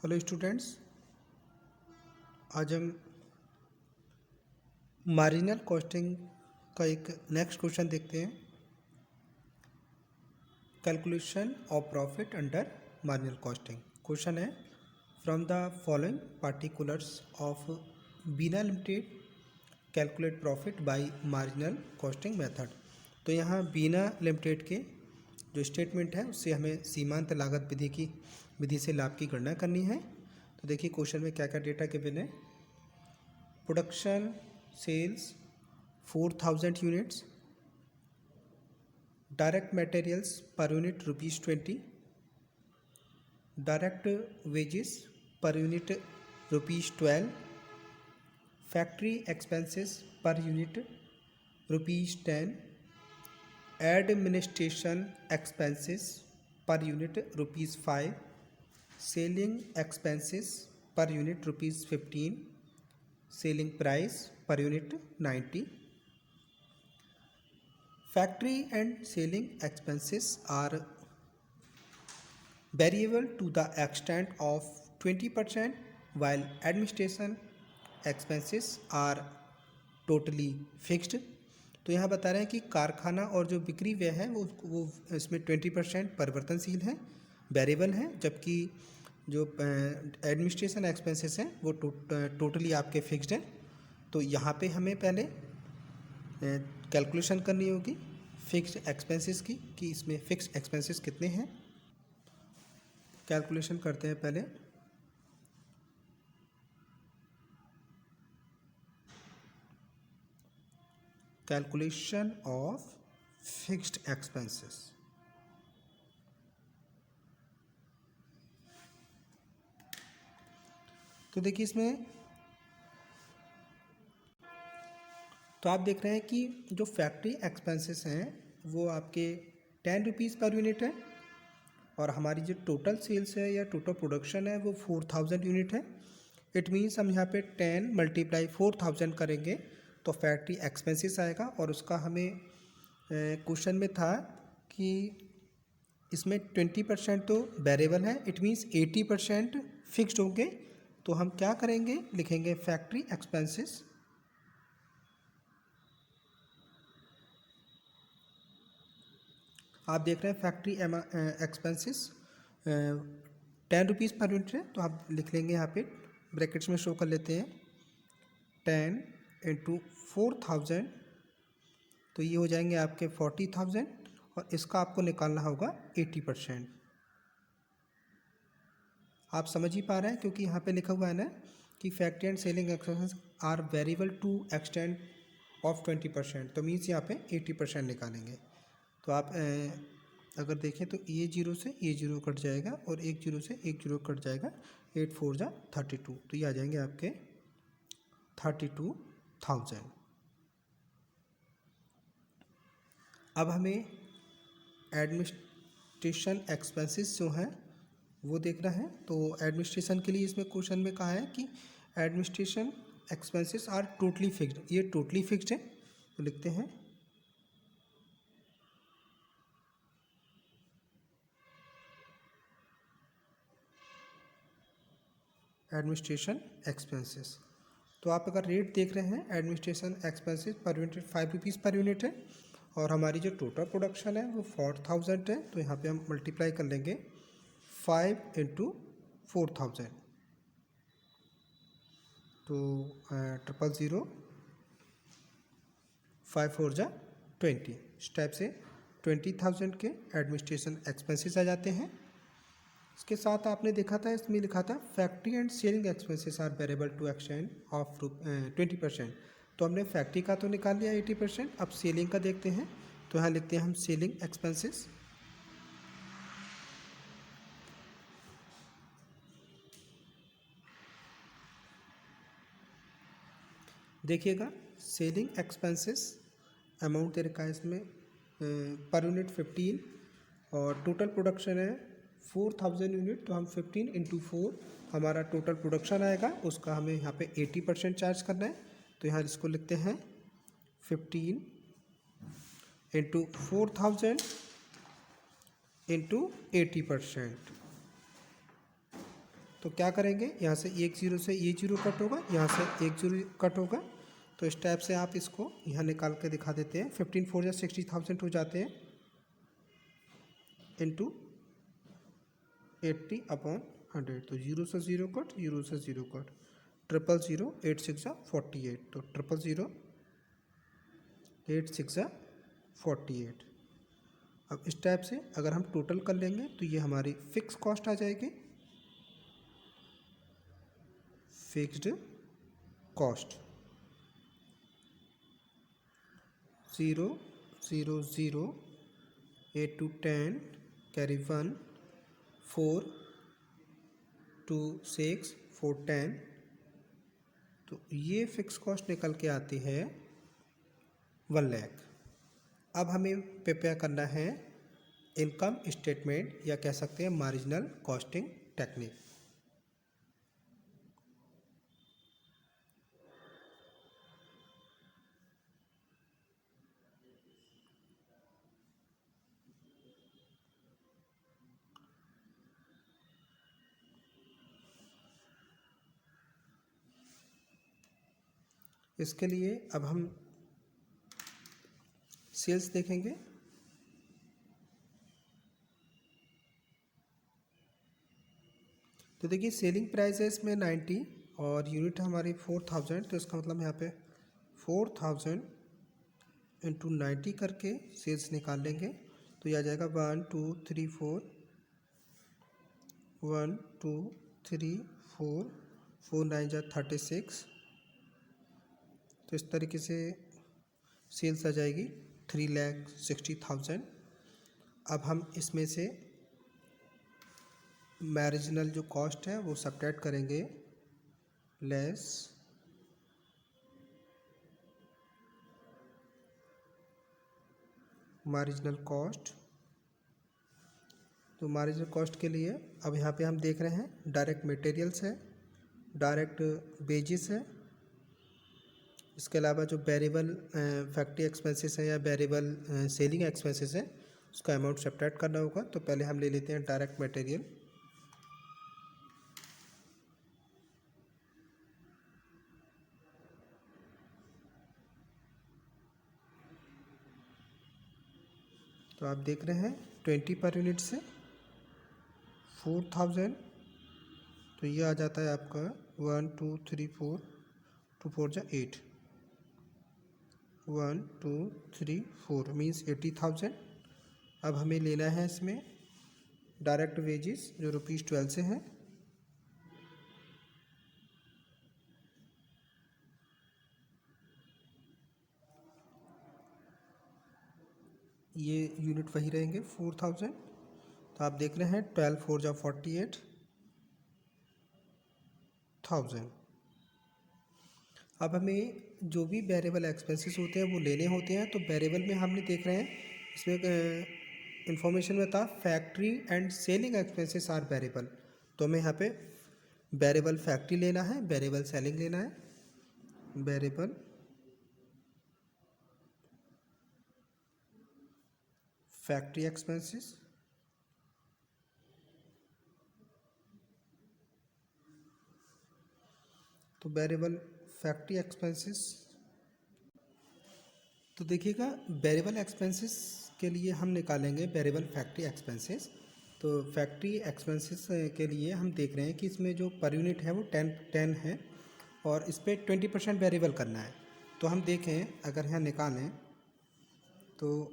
Hello students, आज हम marginal costing का एक नेक्स्ट क्वेश्चन देखते हैं। Calculation of profit under marginal costing. Question है from the following particulars of Bina limited calculate profit by marginal costing method. तो यहाँ बीना लिमिटेड के जो स्टेटमेंट है उससे हमें सीमांत लागत विधि से लाभ की गणना करनी है। तो देखिए क्वेश्चन में क्या क्या डेटा गिवन है। Production sales 4000 units, direct materials per unit ₹20, direct wages per unit ₹12, factory expenses per unit ₹10, administration expenses per unit ₹5, selling expenses per unit ₹15, selling price per unit 90. Factory and selling expenses are variable to the extent of 20%, while administration expenses are totally fixed. तो यहाँ बता रहे हैं कि कारखाना और जो बिक्री व्यय है वो इसमें 20% परिवर्तनशील है, वेरिएबल है, जबकि जो एडमिनिस्ट्रेशन एक्सपेंसेस हैं वो टोटली आपके फिक्स्ड हैं। तो यहाँ पे हमें पहले कैलकुलेशन करनी होगी फिक्स्ड एक्सपेंसेस की कि इसमें फिक्स्ड एक्सपेंसेस कितने हैं। कैलकुलेशन करते हैं पहले। Calculation of fixed expenses. तो देखिए इसमें तो आप देख रहे हैं कि जो फैक्ट्री एक्सपेंसेस हैं वो आपके ₹10 पर यूनिट है, और हमारी जो टोटल सेल्स है या टोटल प्रोडक्शन है वो 4000 यूनिट है। इट मीन्स हम यहाँ पे 10 × 4000 करेंगे तो फैक्ट्री एक्सपेंसेस आएगा, और उसका हमें क्वेश्चन में था कि इसमें 20% तो वेरिएबल है, इट मीन्स 80% फिक्स्ड होंगे। तो हम क्या करेंगे, लिखेंगे फैक्ट्री एक्सपेंसेस आप देख रहे हैं फैक्ट्री एक्सपेंसेस ₹10 पर यूनिट है, तो आप लिख लेंगे यहाँ पे ब्रैकेट्स में शो कर लेते हैं 10 × 4000, तो ये हो जाएंगे आपके 40,000, और इसका आपको निकालना होगा 80%। आप समझ ही पा रहे हैं क्योंकि यहाँ पे लिखा हुआ है ना कि factory and selling expenses are variable to extent of 20%, तो मीन्स यहाँ पे 80% निकालेंगे। तो आप अगर देखें तो ये जीरो से ये जीरो कट जाएगा और एक जीरो से एक जीरो कट जाएगा, 8 4 जा 32, तो ये आ जाएंगे आपके 32,000। अब हमें एडमिनिस्ट्रेशन एक्सपेंसेस जो हैं वो देखना है। तो एडमिनिस्ट्रेशन के लिए इसमें क्वेश्चन में कहा है कि administration expenses are totally fixed, ये टोटली फिक्स्ड है, तो लिखते हैं एडमिनिस्ट्रेशन एक्सपेंसेस। तो आप अगर रेट देख रहे हैं administration expenses per unit ₹5 per unit है, और हमारी जो टोटल प्रोडक्शन है वो 4000 है, तो यहाँ पे हम मल्टीप्लाई कर लेंगे 5 × 4000, तो 000 5 4 जा 20, इस टाइप से 20,000 के एडमिनिस्ट्रेशन एक्सपेंसेस आ जाते हैं। इसके साथ आपने देखा था इसमें लिखा था factory and selling expenses are variable to extent of 20%, तो हमने फैक्ट्री का तो निकाल लिया 80%, अब सेलिंग का देखते हैं। तो यहाँ लिखते हैं हम सेलिंग एक्सपेंसेस। देखिएगा सेलिंग एक्सपेंसेस अमाउंट दे रखा है इसमें पर यूनिट 15, और टोटल प्रोडक्शन है 4000 यूनिट, तो हम 15 × 4 हमारा टोटल प्रोडक्शन आएगा, उसका हमें यहाँ पे 80% चार्ज करना है। तो यहाँ इसको लिखते हैं 15 × 4000 × 80%। तो क्या करेंगे, यहाँ से एक जीरो से ये जीरो कट होगा, यहाँ से एक जीरो कट होगा। तो इस टाइप से आप इसको यहाँ निकाल के दिखा देते हैं। 15 4 या 60,000 हो जाते हैं इंटू 80/100। तो जीरो से जीरो कट, जीरो से जीरो कट, 000 8 6 48। तो 000 8 6 48। अब इस टाइप से अगर हम टोटल कर लेंगे तो ये हमारी फिक्स कॉस्ट आ जाएगी, फिक्स्ड कॉस्ट 0 0 0 8 to 10 कैरी 1 4 2 6 4 10। तो ये फिक्स कॉस्ट निकल के आती है 1 लाख। अब हमें प्रिपेयर करना है इनकम स्टेटमेंट, या कह सकते हैं मार्जिनल कॉस्टिंग टेक्निक। इसके लिए अब हम सेल्स देखेंगे। तो देखिए सेलिंग प्राइस है इसमें 90 और यूनिट हमारी 4000। तो इसका मतलब यहाँ पे 4000 इंटू 90 करके सेल्स निकाल लेंगे। तो यह आ जाएगा 1 2 3 4 1 2 3 4 4 9 जा 36। तो इस तरीके से सेल्स आ जाएगी 3,60,000। अब हम इसमें से मार्जिनल जो कॉस्ट है वो सब्ट्रैक्ट करेंगे, लेस मार्जिनल कॉस्ट। तो मार्जिनल कॉस्ट के लिए अब यहाँ पे हम देख रहे हैं डायरेक्ट मटेरियल्स है, डायरेक्ट वेजेस है, इसके अलावा जो वेरिएबल फैक्ट्री एक्सपेंसेस है या वेरिएबल सेलिंग एक्सपेंसेस है उसका अमाउंट सब्ट्रैक्ट करना होगा। तो पहले हम ले लेते हैं डायरेक्ट मटेरियल। तो आप देख रहे हैं 20 पर यूनिट से 4000। तो ये आ जाता है आपका 1 2 3 4 2 4 जा 8 1 2 3 4 मीन्स 80,000। अब हमें लेना है इसमें डायरेक्ट वेजेस जो ₹12 से है। ये यूनिट वही रहेंगे 4000। तो आप देख रहे हैं 12 4 जा 48,000। अब हमें जो भी वेरिएबल एक्सपेंसेस होते हैं वो लेने होते हैं। तो वेरिएबल में हमने देख रहे हैं इसमें इंफॉर्मेशन में था factory and selling expenses are variable. तो हमें यहाँ पे वेरिएबल फैक्ट्री लेना है, वेरिएबल सेलिंग लेना है, वेरिएबल फैक्ट्री एक्सपेंसेस तो वेरिएबल फैक्ट्री एक्सपेंसेस। तो देखिएगा वेरिएबल एक्सपेंसेस के लिए हम निकालेंगे वेरिएबल फैक्ट्री एक्सपेंसेस। तो फैक्ट्री एक्सपेंसेस के लिए हम देख रहे हैं कि इसमें जो पर यूनिट है वो 10 है और इस पर 20% वेरिएबल करना है। तो हम देखें अगर यहाँ निकालें तो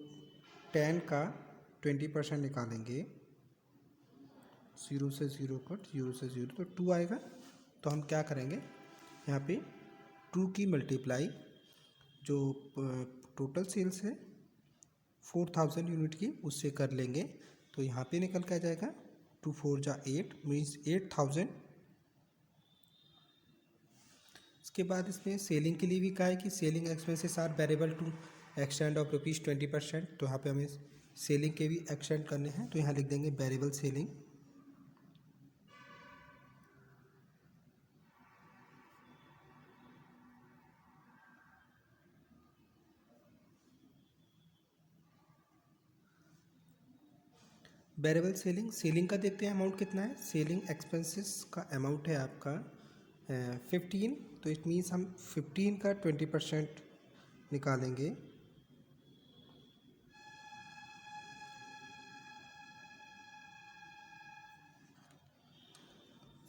10 का 20% निकालेंगे, 0 से 0 कट, 0 से 0 तो 2 आएगा। तो हम क्या करेंगे यहाँ पे 2 की मल्टीप्लाई जो टोटल सेल्स है 4000 यूनिट की उससे कर लेंगे। तो यहाँ पे निकल के आ जाएगा 2 4 जा 8 मीन्स 8000। इसके बाद इसमें सेलिंग के लिए भी कहा है कि selling expenses are variable to extend of ₹20%। तो यहाँ पे हमें सेलिंग के भी एक्सटेंड करने हैं। तो यहाँ लिख देंगे variable selling. Variable selling, selling का देखते हैं अमाउंट कितना है। सेलिंग एक्सपेंसेस का अमाउंट है आपका 15, तो इट मीन्स हम 15 का 20% निकालेंगे।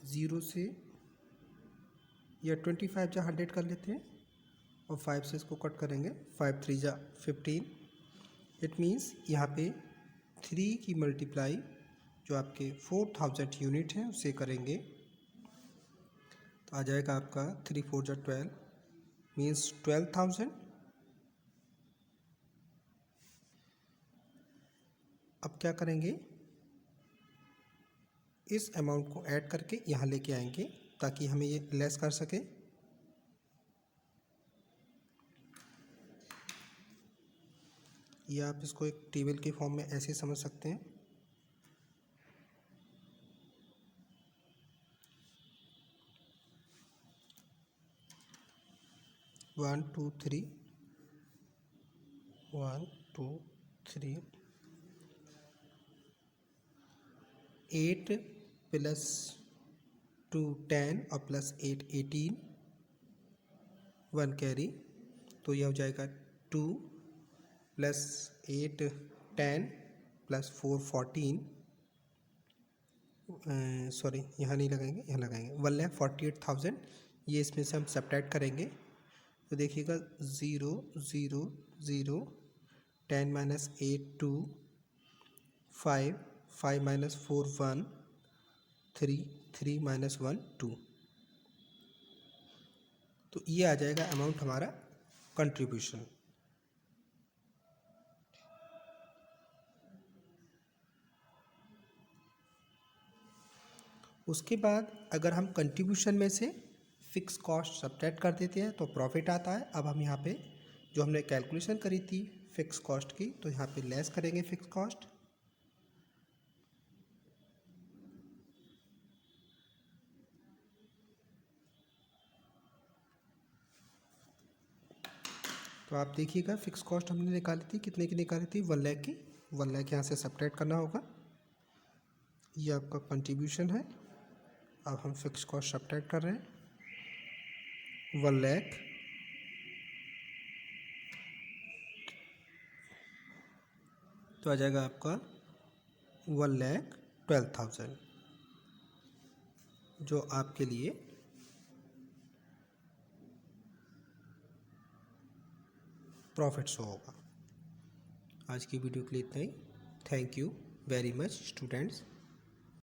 ज़ीरो से या 25 जा 100 कर लेते हैं और 5 से इसको कट करेंगे। 5 3 जा 15, इट मीन्स यहाँ पे 3 की मल्टीप्लाई जो आपके 4000 यूनिट हैं उससे करेंगे तो आ जाएगा आपका 3 4 जा 12 मीन्स 12,000। अब क्या करेंगे, इस अमाउंट को ऐड करके यहाँ लेके आएंगे ताकि हमें ये लेस कर सके। या आप इसको एक टेबल के फॉर्म में ऐसे समझ सकते हैं। वन टू थ्री 1 2 3 8 प्लस 2 10 और प्लस 8 18, 1 कैरी, तो यह हो जाएगा 2 प्लस 8 10 प्लस 4 14, सॉरी यहाँ नहीं लगाएंगे, यहाँ लगाएंगे 1,48,000। ये इसमें से हम सब्ट्रैक्ट करेंगे तो देखिएगा 0 0 0 10 माइनस 8 2 5 5 माइनस 4 1 3 3 माइनस 1 2, तो ये आ जाएगा अमाउंट हमारा कंट्रीब्यूशन। उसके बाद अगर हम कंट्रीब्यूशन में से फिक्स कॉस्ट सब्ट्रैक्ट कर देते हैं तो प्रॉफिट आता है। अब हम यहाँ पे जो हमने कैलकुलेशन करी थी फिक्स कॉस्ट की, तो यहाँ पे लेस करेंगे फिक्स कॉस्ट। तो आप देखिएगा फिक्स कॉस्ट हमने निकाली थी, कितने की निकाली थी, 1 लाख की। 1 लाख यहाँ से सब्ट्रैक्ट करना होगा। ये आपका कंट्रीब्यूशन है। अब हम फिक्स कॉस्ट सब्ट्रैक्ट कर रहे हैं 1 लाख, तो आ जाएगा आपका 1,12,000 जो आपके लिए प्रॉफिट शो होगा। आज की वीडियो के लिए इतना ही। Thank you very much students.